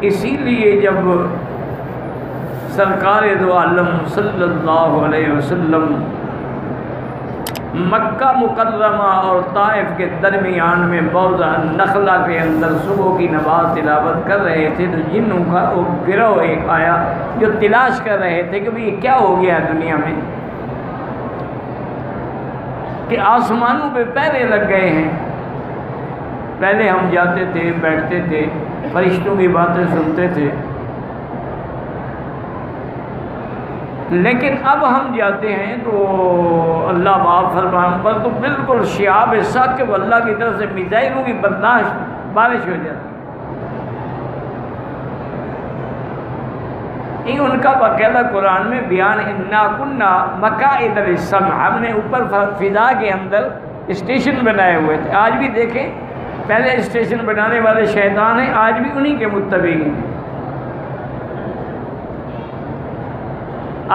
اسی لیے جب سرکار دو عالم صلی اللہ علیہ وسلم مکہ مکرمہ اور طائف کے درمیان میں بوضہ نخلہ کے اندر صبح کی نماز تلاوت کر رہے تھے تو جنوں کا وہ گروہ ایک آیا جو تلاش کر رہے تھے کہ یہ کیا ہو گیا دنیا میں کہ آسمانوں پہ پہرے لگ گئے ہیں. پہلے ہم جاتے تھے، بیٹھتے تھے، فرشتوں کی باتیں سنتے تھے، لیکن اب ہم جاتے ہیں تو اللہ معاف فرمائے پر تو بالکل شہاب ثاقب اللہ کی طرف سے میزائلوں کی بارش ہو جاتی. ان کا باقاعدہ قرآن میں بیان انا کنا مقاعد للسمع، ہم نے اوپر فضا کے اندر اسٹیشن بنائے ہوئے تھے. آج بھی دیکھیں پہلے اسٹیشن بنانے والے شیطان ہیں، آج بھی انہی کے متبعین ہیں.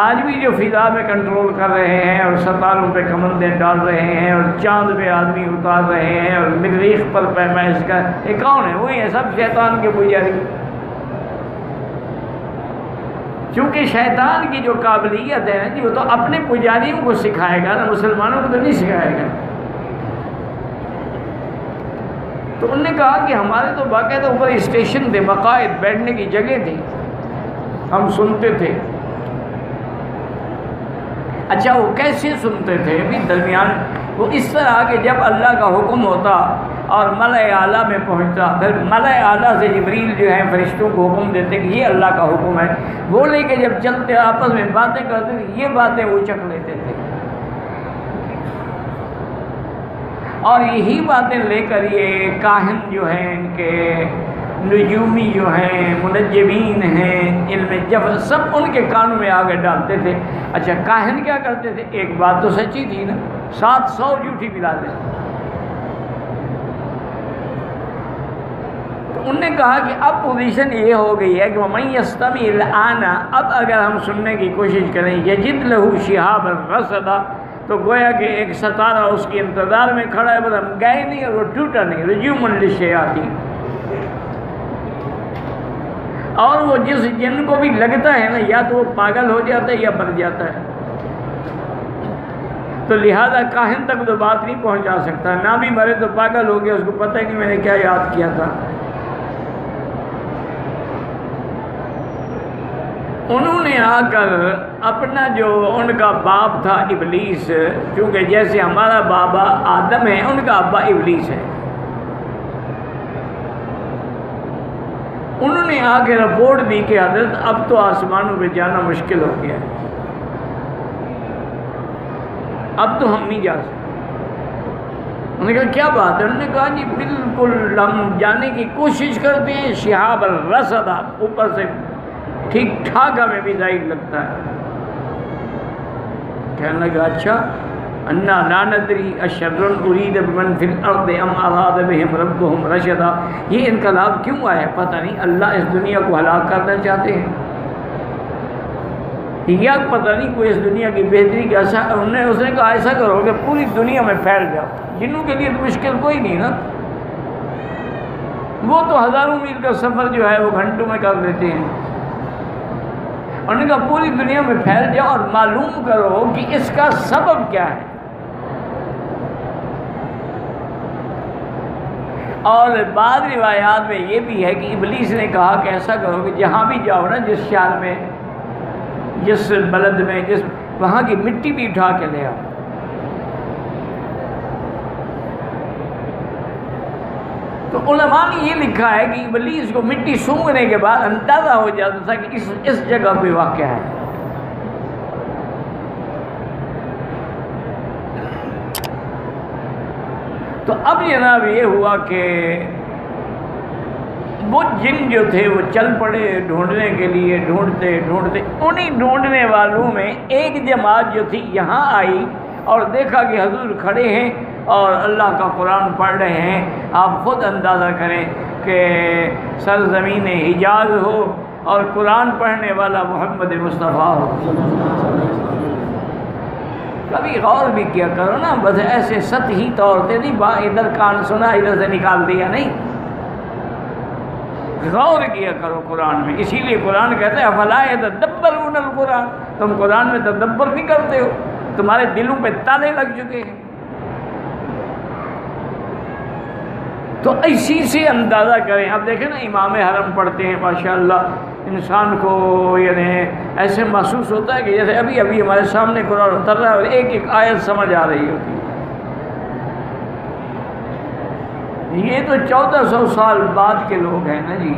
آج بھی جو فضا میں کنٹرول کر رہے ہیں اور ستاروں پہ کمندیں ڈال رہے ہیں اور چاند پہ آدمی اتار رہے ہیں اور مریخ پر پیمائش کا، یہ کون ہے؟ وہی ہے سب شیطان کے پجاری. چونکہ شیطان کی جو قابلیت ہے نا جی، وہ تو اپنے پجاریوں کو سکھائے گا نا، مسلمانوں کو تو نہیں سکھائے گا. تو انہوں نے کہا کہ ہمارے تو باقاعدہ اوپر اسٹیشن تھے، مقاعد بیٹھنے کی جگہ تھی، ہم سنتے تھے. اچھا وہ کیسے سنتے تھے؟ بھی درمیان وہ اس طرح کہ جب اللہ کا حکم ہوتا اور ملائے اعلیٰ میں پہنچتا، پھر ملائے اعلیٰ سے جبریل جو ہیں فرشتوں کو حکم دیتے کہ یہ اللہ کا حکم ہے، وہ لے کے جب چلتے آپس میں باتیں کرتے تھے، یہ باتیں وہ چکھ لیتے تھے. اور یہی باتیں لے کر یہ کاہن جو ہیں، ان کے نجومی جو ہیں، منجمین ہیں، علم جبر، سب ان کے کانوں میں آگے ڈالتے تھے. اچھا کاہن کیا کرتے تھے؟ ایک بات تو سچی تھی نا، 700 جھوٹی ملا دیں. تو انہوں نے کہا کہ اب پوزیشن یہ ہو گئی ہے کہ وَمَن يَسْتَمِعِ الْآنَ، اب اگر ہم سننے کی کوشش کریں يَجِدْ لَهُ شِهَابًا رَصَدًا، تو گویا کہ ایک ستارہ اس کے انتظار میں کھڑا ہے، بس ہم گئے نہیں اور وہ ٹوٹا نہیں. رجوم للشیاطین، اور وہ جس جن کو بھی لگتا ہے نا، یا تو وہ پاگل ہو جاتا ہے یا مر جاتا ہے. تو لہذا کاہن تک تو بات نہیں پہنچا سکتا، نہ بھی مرے تو پاگل ہو گیا، اس کو پتہ ہے کہ میں نے کیا یاد کیا تھا. انہوں نے آ کر اپنا جو ان کا باپ تھا ابلیس، چونکہ جیسے ہمارا بابا آدم ہے ان کا ابا ابلیس ہے، انہوں نے آ کے رپورٹ دی کہ حضرت اب تو آسمانوں پہ جانا مشکل ہو گیا ہے، اب تو ہم نہیں جا سکتے. انہوں نے کہا کیا بات ہے؟ انہوں نے کہا جی بالکل ہم جانے کی کوشش کرتے ہیں، شہاب الرصد، اوپر سے ٹھیک ٹھاک ہمیں بھی ظاہر لگتا ہے. کہنے لگا اچھا انا لا ندری اشر ارید بمن فی الارض ام اراد بهم ربهم رشدا، یہ انقلاب کیوں آیا؟ پتہ نہیں، اللہ اس دنیا کو ہلاک کرنا چاہتے ہیں یا پتہ نہیں کوئی اس دنیا کی بہتری کا. اس نے کہا ایسا کرو کہ پوری دنیا میں پھیل جاؤ. جنوں کے لیے تو مشکل کوئی نہیں نا، وہ تو ہزاروں میل کا سفر جو ہے وہ گھنٹوں میں کر لیتے ہیں. انہوں نے کہا پوری دنیا میں پھیل جاؤ اور معلوم کرو کہ اس کا سبب کیا ہے. اور بعض روایات میں یہ بھی ہے کہ ابلیس نے کہا کہ ایسا کرو کہ جہاں بھی جاؤ نا، جس شہر میں، جس بلد میں، جس وہاں کی مٹی بھی اٹھا کے لے آؤ. تو علماء نے یہ لکھا ہے کہ ابلیس کو مٹی سونگنے کے بعد اندازہ ہو جاتا تھا کہ اس جگہ پہ واقع ہے. تو اب جناب یہ ہوا کہ وہ جن جو تھے وہ چل پڑے ڈھونڈنے کے لیے، ڈھونڈتے ڈھونڈتے انہی ڈھونڈنے والوں میں ایک جماعت جو تھی یہاں آئی اور دیکھا کہ حضور کھڑے ہیں اور اللہ کا قرآن پڑھ رہے ہیں. آپ خود اندازہ کریں کہ سرزمین حجاز ہو اور قرآن پڑھنے والا محمد مصطفیٰ ہو. کبھی غور بھی کیا کرو نا، بس ایسے سطحی طور سے نہیں، ادھر کان سنا ادھر سے نکال دیا نہیں. غور کیا کرو قرآن میں. اسی لیے قرآن کہتا ہے افلا یتدبرون القرآن، تم قرآن میں تدبر نہیں کرتے ہو، تمہارے دلوں پہ تالے لگ چکے ہیں. تو اسی سے اندازہ کریں. اب دیکھیں نا امام حرم پڑھتے ہیں ماشاءاللہ، انسان کو یعنی ایسے محسوس ہوتا ہے کہ جیسے ابھی ابھی ہمارے سامنے قرآن اتر رہا ہے اور ایک ایک آیت سمجھ آ رہی ہوتی ہے. یہ تو 1400 سال بعد کے لوگ ہیں نا جی.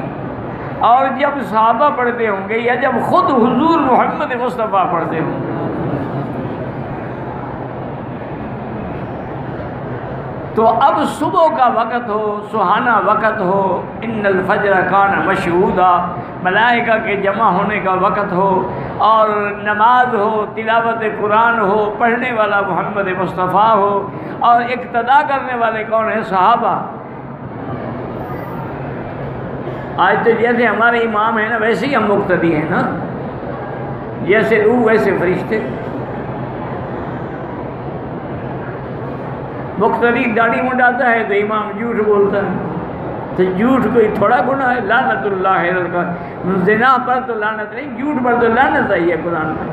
اور جب صحابہ پڑھتے ہوں گے یا جب خود حضور محمد مصطفیٰ پڑھتے ہوں گے تو اب صبح کا وقت ہو، سہانا وقت ہو، ان الفجر کان مشہودا، ملائکہ کے جمع ہونے کا وقت ہو، اور نماز ہو، تلاوت قرآن ہو، پڑھنے والا محمد مصطفیٰ ہو، اور اقتداء کرنے والے کون ہیں؟ صحابہ. آج تو جیسے ہمارے امام ہیں نا ویسے ہی ہم مقتدی ہیں نا، جیسے روح ویسے فرشتے. مقتدی داڑھی منڈاتا ہے تو امام جھوٹ بولتا ہے، تو جھوٹ کوئی تھوڑا گناہ ہے؟ لعنت اللہ ہے. زنا پر تو لعنت نہیں، جھوٹ پر تو لعنت آئی ہے قرآن میں.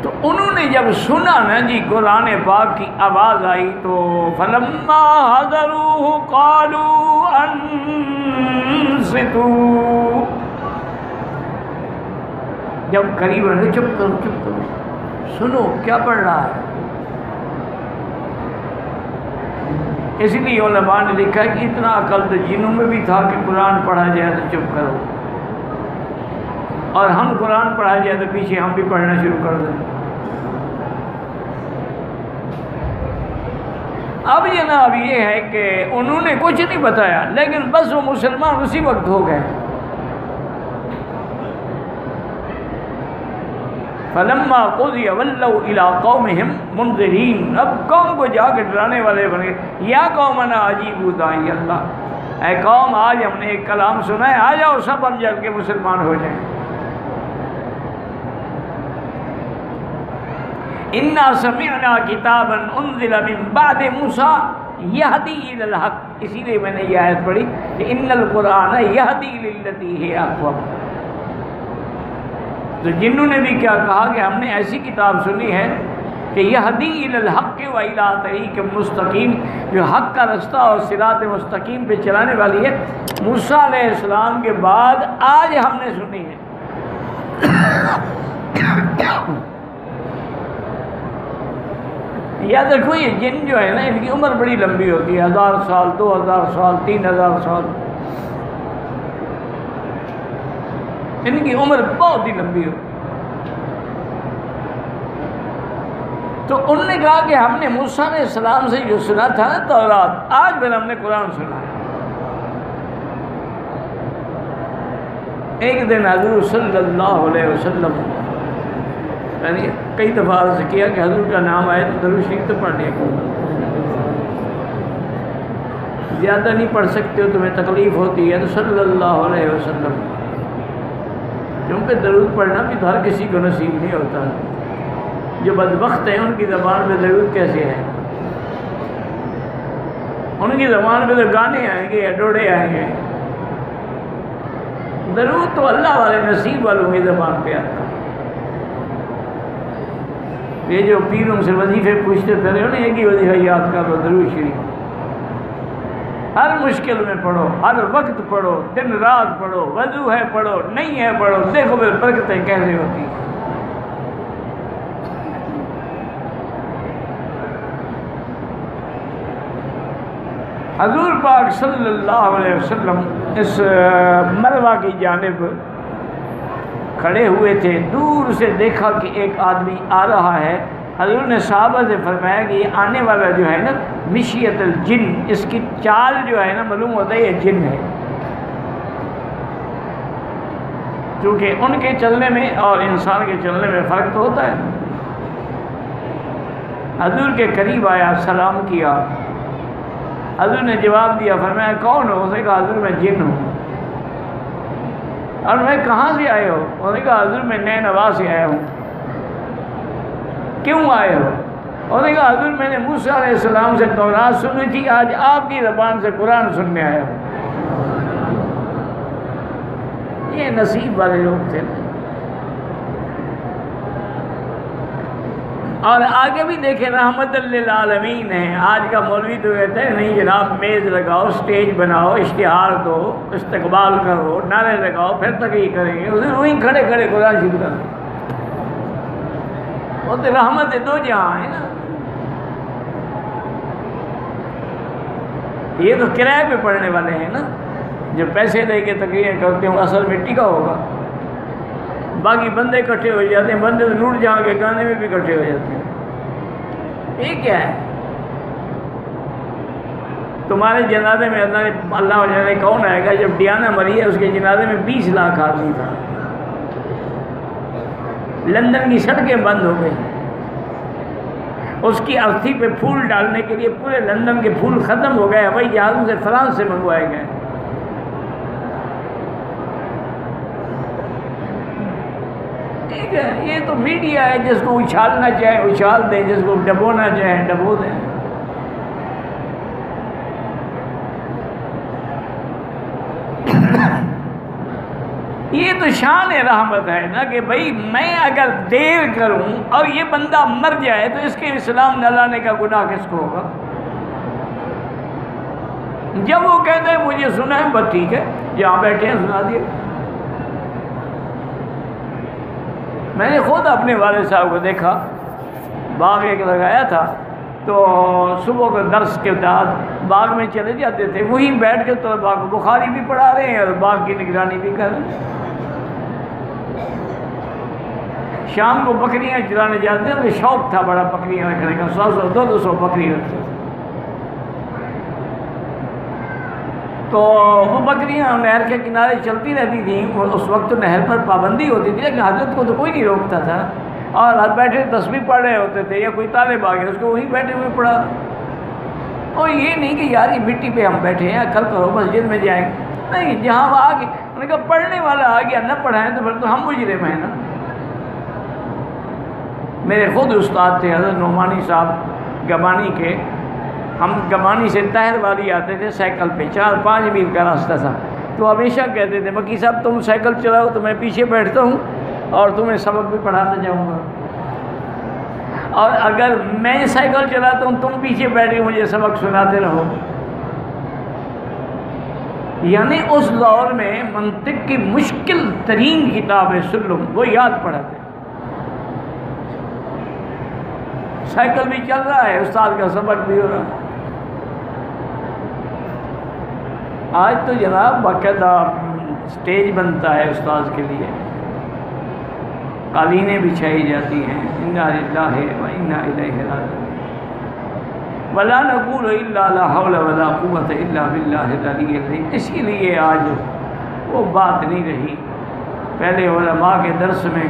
تو انہوں نے جب سنا نا جی قرآن پاک کی آواز آئی تو فلما حضروہ قالوا انصتوا، جب قریب ہے چپ کرو سنو کیا پڑھ رہا ہے. اس لیے علماء نے لکھا ہے کہ اتنا عقل تو جنوں میں بھی تھا کہ قرآن پڑھا جائے تو چپ کرو، اور ہم قرآن پڑھا جائے تو پیچھے ہم بھی پڑھنا شروع کر دیں. اب جناب یہ ہے کہ انہوں نے کچھ نہیں بتایا لیکن بس وہ مسلمان اسی وقت ہو گئے. فلما قضی ولوا الی قومہم منذرین، اب قوم کو جا کے ڈرانے والے بن گئے. یا قومنا اجیبوا داعی اللہ، اے قوم آج ہم نے ایک کلام سنا ہے، آ جاؤ سب ہم جل کے مسلمان ہو جائیں. انا سمعنا کتابا انزل من بعد موسیٰ یہدی الی الحق، اسی لیے میں نے یہ آیت پڑھی کہ ان القرآن یہدی للتی ہی اقوم. تو جنہوں نے بھی کیا کہا کہ ہم نے ایسی کتاب سنی ہے کہ یہدی الی الحق و الی طریق مستقیم، جو حق کا رستہ اور صراط مستقیم پہ چلانے والی ہے. موسیٰ علیہ السلام کے بعد آج ہم نے سنی ہے. یاد رکھو یہ جن جو ہے نا ان کی عمر بڑی لمبی ہوتی ہے، 1000 سال 2000 سال 3000 سال، ان کی عمر بہت ہی لمبی ہوتی. تو انہوں نے کہا کہ ہم نے موسیٰ علیہ السلام سے جو سنا تھا نا تورات، آج پھر ہم نے قرآن سنا ہے. ایک دن حضور صلی اللہ علیہ وسلم یعنی کئی دفعہ عرض کیا کہ حضور کا نام آئے تو درود شریف تو پڑھ لیا کرو، زیادہ نہیں پڑھ سکتے ہو تمہیں تکلیف ہوتی ہے تو صلی اللہ علیہ وسلم، کیونکہ درود پڑھنا بھی تو ہر کسی کو نصیب نہیں ہوتا. جو بدبخت ہیں ان کی زبان میں درود کیسے ہے؟ ان کی زبان میں تو گانے آئیں گے یا ڈوڑے آئیں گے. درود تو اللہ والے نصیب والوں کی زبان پہ آتا ہے. یہ جو پیروں سے وظیفے پوچھتے پھر رہے ہو نا، ایک ہی وظیفہ یاد کر لو، درود شریف. ہر مشکل میں پڑھو، ہر وقت پڑھو، دن رات پڑھو، وضو ہے پڑھو، نہیں ہے پڑھو، دیکھو پھر برکتیں کیسے ہوتی ہیں. حضور پاک صلی اللہ علیہ وسلم اس مروہ کی جانب کھڑے ہوئے تھے. دور سے دیکھا کہ ایک آدمی آ رہا ہے. حضور نے صحابہ سے فرمایا کہ یہ آنے والا جو ہے نا مشیت الجن، اس کی چال جو ہے نا معلوم ہوتا ہے یہ جن ہے، کیونکہ ان کے چلنے میں اور انسان کے چلنے میں فرق تو ہوتا ہے. حضور کے قریب آیا، سلام کیا. حضور نے جواب دیا، فرمایا کون ہو؟ اسے کہا حضور میں جن ہوں. اور میں کہاں سے آئے ہو؟ انہوں نے کہا حضور میں نینوا سے آیا ہوں. کیوں آئے ہو؟ اور نے کہا حضور میں نے موسیٰ علیہ السلام سے تورات سنی تھی، آج آپ کی زبان سے قرآن سننے آیا ہوں۔ یہ نصیب والے لوگ تھے۔ اور آگے بھی دیکھیں رحمت للعالمین ہے۔ آج کا مولوی تو کہتے ہیں نہیں جناب میز لگاؤ، سٹیج بناؤ، اشتہار دو، استقبال کرو، نعرے لگاؤ، پھر تقریر کریں گے۔ اس نے وہیں کھڑے کھڑے قرآن شروع کر دیا۔ وہ تو رحمت دو جہاں ہے نا۔ یہ تو کرائے پہ پڑھنے والے ہیں نا، جو پیسے لے کے تقریر کرتے ہوں اصل مٹی کا ہوگا۔ باقی بندے اکٹھے ہو جاتے ہیں، بندے تو نور جہاں کے گانے میں بھی اکٹھے ہو جاتے ہیں۔ یہ کیا ہے؟ تمہارے جنازے میں اللہ جانے کون آئے گا؟ جب ڈیانا مری ہے اس کے جنازے میں 20 لاکھ آدمی تھا، لندن کی سڑکیں بند ہو گئی، اس کی ارتھی پہ پھول ڈالنے کے لیے پورے لندن کے پھول ختم ہو گئے، ہوائی جہازوں سے فرانس سے منگوائے گئے۔ ٹھیک ہے، یہ تو میڈیا ہے، جس کو اچھالنا چاہے اچھال دیں، جس کو ڈبونا چاہے ڈبو دیں۔ یہ تو شان رحمت ہے نا کہ بھئی میں اگر دیر کروں اور یہ بندہ مر جائے تو اس کے اسلام نہ لانے کا گناہ کس کو ہوگا؟ جب وہ کہتے ہیں مجھے سنا ہے بس ٹھیک ہے، جہاں بیٹھے ہیں سنا دیے۔ میں نے خود اپنے والد صاحب کو دیکھا، باغ ایک لگایا تھا تو صبح کو درس کے بعد باغ میں چلے جاتے تھے، وہیں بیٹھ کے طلباء کو بخاری بھی پڑھا رہے ہیں اور باغ کی نگرانی بھی کر رہے ہیں۔ شام کو بکریاں چلانے جاتے ہیں، شوق تھا بڑا بکریاں رکھنے کا، 100 200 بکری رکھتے تھے۔ تو وہ بکریاں نہر کے کنارے چلتی رہتی تھیں، اور اس وقت تو نہر پر پابندی ہوتی تھی لیکن حضرت کو تو کوئی نہیں روکتا تھا، اور ہر بیٹھے تسبیح پڑھ رہے ہوتے تھے، یا کوئی طالب آ گیا اس کو وہیں بیٹھے ہوئے پڑھا۔ اور یہ نہیں کہ یار یہ مٹی پہ ہم بیٹھے ہیں کل کرو مسجد میں جائیں، نہیں، جہاں وہ آ گئے انہوں نے کہا پڑھنے والا آ گیا نہ پڑھائیں تو پھر تو ہم مجرم ہیں نا۔ میرے خود استاد تھے حضرت نعمانی صاحب گمانی کے، ہم گمانی سے طاہر والی آتے تھے سائیکل پہ، 4-5 میل کا راستہ تھا، تو ہمیشہ کہتے تھے مکی صاحب تم سائیکل چلاؤ تو میں پیچھے بیٹھتا ہوں اور تمہیں سبق بھی پڑھاتا جاؤں گا، اور اگر میں سائیکل چلاتا ہوں تم پیچھے بیٹھے مجھے سبق سناتے رہو۔ یعنی اس دور میں منطق کی مشکل ترین کتاب ہے سلم، وہ یاد پڑھاتے، سائیکل بھی چل رہا ہے استاد کا سبق بھی ہو رہا ہے۔ آج تو جناب باقاعدہ سٹیج بنتا ہے استاذ کے لیے، قالینیں بچھائی جاتی ہیں، انا للہ و انا الیہ راجعون، ولا نقول الا لا حول ولا قوت الا باللہ العلی العظیم۔ اسی لیے آج وہ بات نہیں رہی۔ پہلے علماء کے درس میں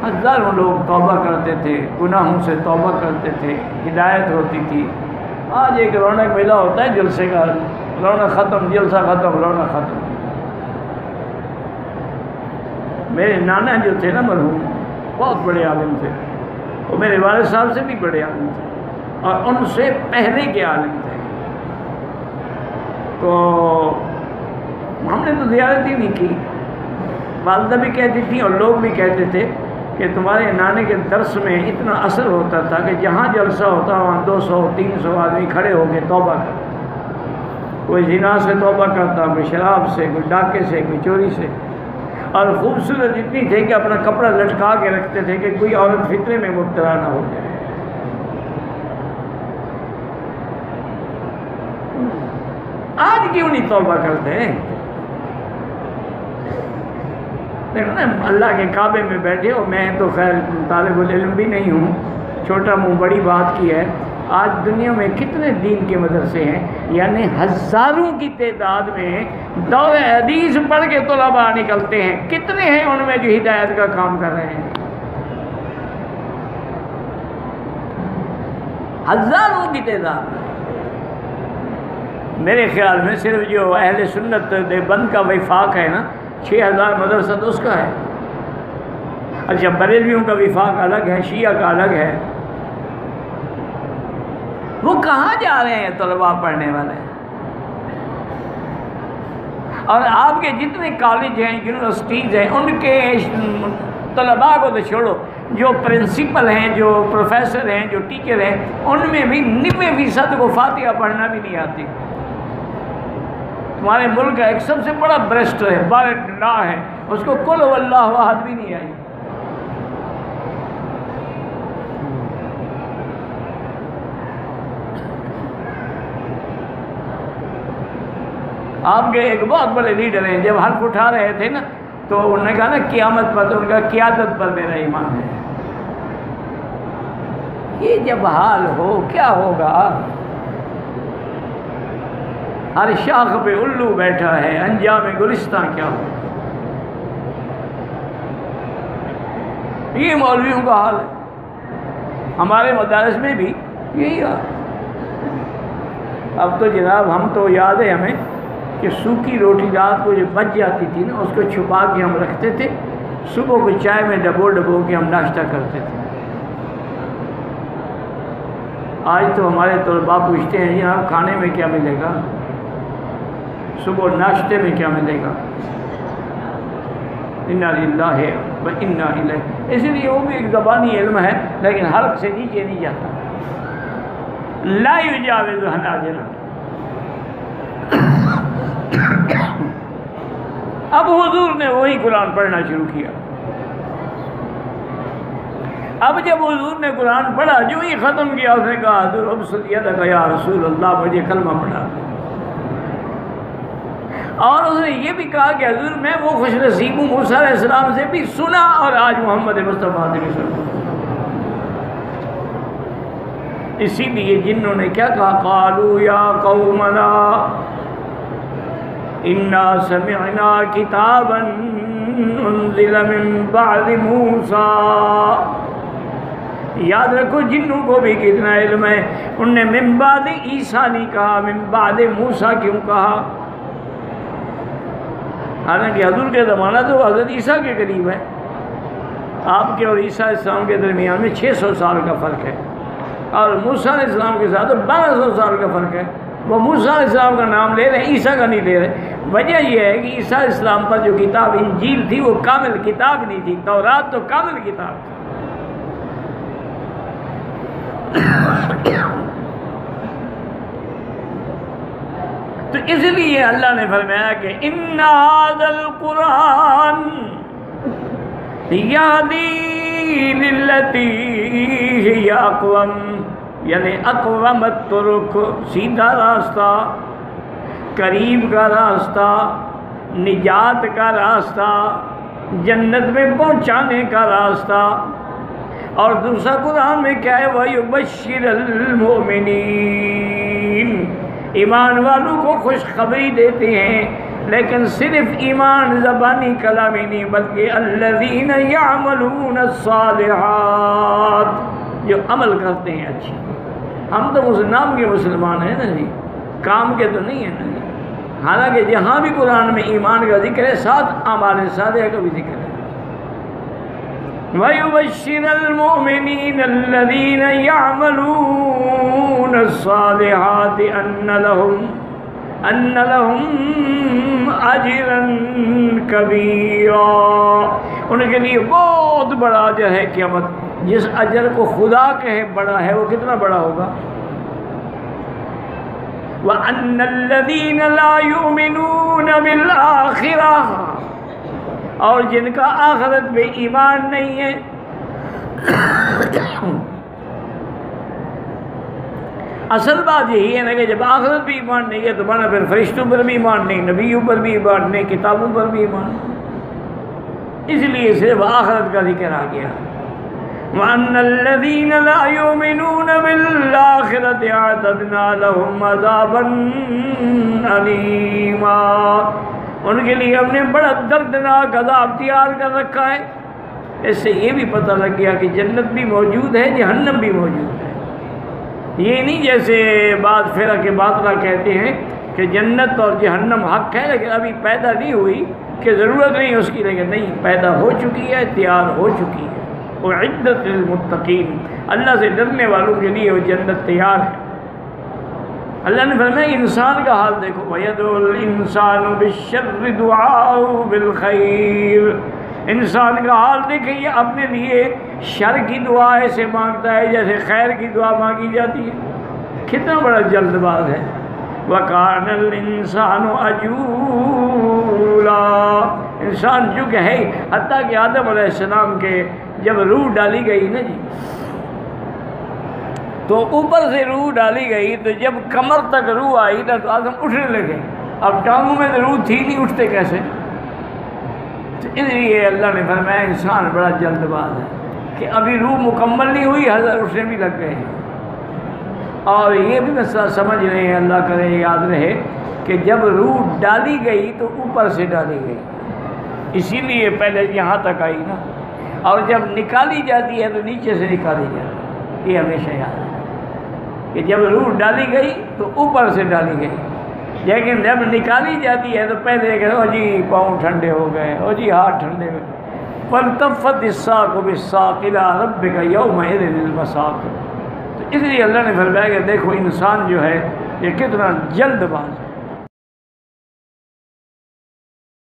ہزاروں لوگ توبہ کرتے تھے، گناہوں سے توبہ کرتے تھے، ہدایت ہوتی تھی۔ آج ایک رونق میلہ ہوتا ہے جلسے کا، رونق ختم، جلسہ ختم، رونق ختم۔ میرے نانا جو تھے نا مرحوم، بہت بڑے عالم تھے، وہ میرے والد صاحب سے بھی بڑے عالم تھے اور ان سے پہلے کے عالم تھے، تو ہم نے تو زیارت ہی نہیں کی۔ والدہ بھی کہتی تھی اور لوگ بھی کہتے تھے کہ تمہارے نانے کے درس میں اتنا اثر ہوتا تھا کہ جہاں جلسہ ہوتا وہاں 200-300 آدمی کھڑے ہو کے توبہ کرتے، کوئی زنا سے توبہ کرتا، کوئی شراب سے، کوئی ڈاکے سے، کوئی چوری سے، اور خوبصورت اتنی تھے کہ اپنا کپڑا لٹکا کے رکھتے تھے کہ کوئی عورت فتنے میں مبتلا نہ ہو جائے۔ آج کیوں نہیں توبہ کرتے ہیں؟ اللہ کے کعبے میں بیٹھے ہو، میں تو خیر طالب العلم بھی نہیں ہوں، چھوٹا منہ بڑی بات کی ہے۔ آج دنیا میں کتنے دین کے مدرسے ہیں، یعنی ہزاروں کی تعداد میں دور حدیث پڑھ کے طلباء نکلتے ہیں، کتنے ہیں ان میں جو ہدایت کا کام کر رہے ہیں؟ ہزاروں کی تعداد۔ میرے خیال میں صرف جو اہل سنت دیوبند کا وفاق ہے نا، 6000 مدرسہ تو اس کا ہے۔ اچھا بریلویوں کا وفاق الگ ہے، شیعہ کا الگ ہے، وہ کہاں جا رہے ہیں طلباء پڑھنے والے؟ اور آپ کے جتنے کالج ہیں، یونیورسٹیز ہیں، ان کے طلباء کو تو چھوڑو، جو پرنسپل ہیں، جو پروفیسر ہیں، جو ٹیچر ہیں، ان میں بھی 90% کو فاتحہ پڑھنا بھی نہیں آتی۔ تمہارے ملک کا ایک سب سے بڑا برسٹ ہے، بالغ لا ہے، اس کو قل هو اللہ احد بھی نہیں آئی۔ آپ کے ایک بہت بڑے لیڈر ہیں، جب حلف اٹھا رہے تھے نا تو انہوں نے کہا نا قیامت پر، تو ان کا قیادت پر میرا ایمان ہے۔ یہ جب حال ہو کیا ہوگا؟ ہر شاخ پہ الو بیٹھا ہے، انجام گلستاں کیا ہو؟ یہ مولویوں کا حال ہے، ہمارے مدارس میں بھی یہی حال۔ اب تو جناب ہم تو یاد ہے ہمیں کہ سوکھی روٹی رات کو جو بچ جاتی تھی نا، اس کو چھپا کے ہم رکھتے تھے، صبح کو چائے میں ڈبو کے ہم ناشتہ کرتے تھے۔ آج تو ہمارے طلباء پوچھتے ہیں جناب کھانے میں کیا ملے گا، صبح ناشتے میں کیا ملے گا؟ انا للہ و انا الیہ۔ اس لیے وہ بھی ایک زبانی علم ہے، لیکن حلق سے نیچے نہیں جاتا۔ لا یجاوز حناجر۔ اب حضور نے وہی قرآن پڑھنا شروع کیا۔ اب جب حضور نے قرآن پڑھا، جو ہی ختم کیا، اس نے کہا حضور ابسط یدک یا رسول اللہ، مجھے کلمہ پڑھا۔ اور اس نے یہ بھی کہا کہ حضور میں وہ خوش نصیب ہوں، موسیٰ علیہ السلام سے بھی سنا اور آج محمد مصطفیٰ سے بھی سنا۔ اسی لیے جنہوں نے کیا کہا، قالوا یا قومنا انا سمعنا کتابا انزل من بعد موسیٰ۔ یاد رکھو جنوں کو بھی کتنا علم ہے، انہوں نے من بعد عیسیٰ نہیں کہا، من بعد موسیٰ کیوں کہا؟ حالانکہ حضور کے زمانہ تو حضرت عیسیٰ کے قریب ہے، آپ کے اور عیسیٰ علیہ السلام کے درمیان میں 600 سال کا فرق ہے، اور موسیٰ علیہ السلام کے ساتھ 1200 سال کا فرق ہے۔ وہ موسیٰ علیہ السلام کا نام لے رہے ہیں، عیسیٰ کا نہیں لے رہے۔ وجہ یہ ہے کہ عیسیٰ علیہ السلام پر جو کتاب انجیل تھی وہ کامل کتاب نہیں تھی، تورات تو کامل کتاب تھی۔ تو اس لیے اللہ نے فرمایا کہ ان ھذا القرآن یہدی للتی ہی اقوم، یعنی اقوم الطرق، سیدھا راستہ، قریب کا راستہ، نجات کا راستہ، جنت میں پہنچانے کا راستہ۔ اور دوسرا قرآن میں کیا ہے، وَيُبَشِّرَ الْمُؤْمِنِينَ، ایمان والوں کو خوشخبری دیتے ہیں، لیکن صرف ایمان زبانی کلامی نہیں، بلکہ الذین یعملون الصالحات، جو عمل کرتے ہیں اچھی۔ ہم تو نام کے مسلمان ہیں نا جی، کام کے تو نہیں ہیں نا جی۔ حالانکہ جہاں بھی قرآن میں ایمان کا ذکر ہے، ساتھ اعمال صالحہ کا بھی ذکر ہے۔ وَيُبَشِّرَ الْمُؤْمِنِينَ الَّذِينَ يَعْمَلُونَ الصَّالِحَاتِ أَنَّ لَهُمْ أَجْرًا كَبِيرًا، ان کے لیے بہت بڑا اجر ہے قیامت۔ جس اجر کو خدا کہے بڑا ہے، وہ کتنا بڑا ہوگا؟ وَأَنَّ الَّذِينَ لَا يُؤْمِنُونَ بِالْآخِرَةِ، اور جن کا آخرت میں ایمان نہیں ہے، اصل بات یہی ہے نا کہ جب آخرت بھی ایمان نہیں ہے تو مانا پھر فرشتوں پر بھی ایمان نہیں، نبیوں پر بھی ایمان نہیں، کتابوں پر بھی ایمان نہیں۔ اس لیے صرف آخرت کا ذکر آ گیا۔ وَأَنَّ الَّذِينَ لَا يُؤْمِنُونَ بِالْآخِرَةِ أَعْتَدْنَا لَهُمْ عَذَابًا أَلِيمًا، ان کے لیے ہم نے بڑا دردناک عذاب تیار کر رکھا ہے۔ اس سے یہ بھی پتہ لگ گیا کہ جنت بھی موجود ہے، جہنم بھی موجود ہے۔ یہ نہیں جیسے بعض فرق باطلہ کہتے ہیں کہ جنت اور جہنم حق ہے لیکن ابھی پیدا نہیں ہوئی، کہ ضرورت نہیں اس کی، لیکن نہیں، پیدا ہو چکی ہے، تیار ہو چکی ہے۔ اعدت للمتقین، اللہ سے ڈرنے والوں کے لیے وہ جنت تیار ہے۔ اللہ نے فرمایا انسان کا حال دیکھو، وَيَدْعُو الْإِنسَانُ بِالشَّرِّ دُعَاءَهُ بِالْخَيْرِ، انسان کا حال دیکھیں یہ اپنے لیے شر کی دعا ایسے مانگتا ہے جیسے خیر کی دعا مانگی جاتی ہے، کتنا بڑا جلد باز ہے۔ وَكَانَ الْإِنسَانُ عَجُولًا، انسان چونکہ ہے، حتیٰ کہ آدم علیہ السلام کے جب روح ڈالی گئی نا جی، تو اوپر سے روح ڈالی گئی تو جب کمر تک روح آئی نا تو آدم اٹھنے لگے، اب ٹانگوں میں تو روح تھی نہیں، اٹھتے کیسے؟ تو اس لیے اللہ نے فرمایا انسان بڑا جلد باز ہے کہ ابھی روح مکمل نہیں ہوئی، حضرت اٹھنے بھی لگ گئے ہیں۔ اور یہ بھی مسئلہ سمجھ رہے ہیں، اللہ کرے یاد رہے کہ جب روح ڈالی گئی تو اوپر سے ڈالی گئی، اسی لیے پہلے یہاں تک آئی نا، اور جب نکالی جاتی ہے تو نیچے سے نکالی جاتی ہے، یہ ہمیشہ یاد ہے کہ جب روح ڈالی گئی تو اوپر سے ڈالی گئی، لیکن جب نکالی جاتی ہے تو پہلے کہ او جی پاؤں ٹھنڈے ہو گئے، او جی ہاتھ ٹھنڈے ہوئے، فَالْتَفَّتِ السَّاقُ بِالسَّاقِ إِلَىٰ رَبِّكَ يَوْمَئِذٍ الْمَسَاقُ۔ تو اس لیے اللہ نے فرمایا کہ دیکھو انسان جو ہے یہ کتنا جلد باز ہے۔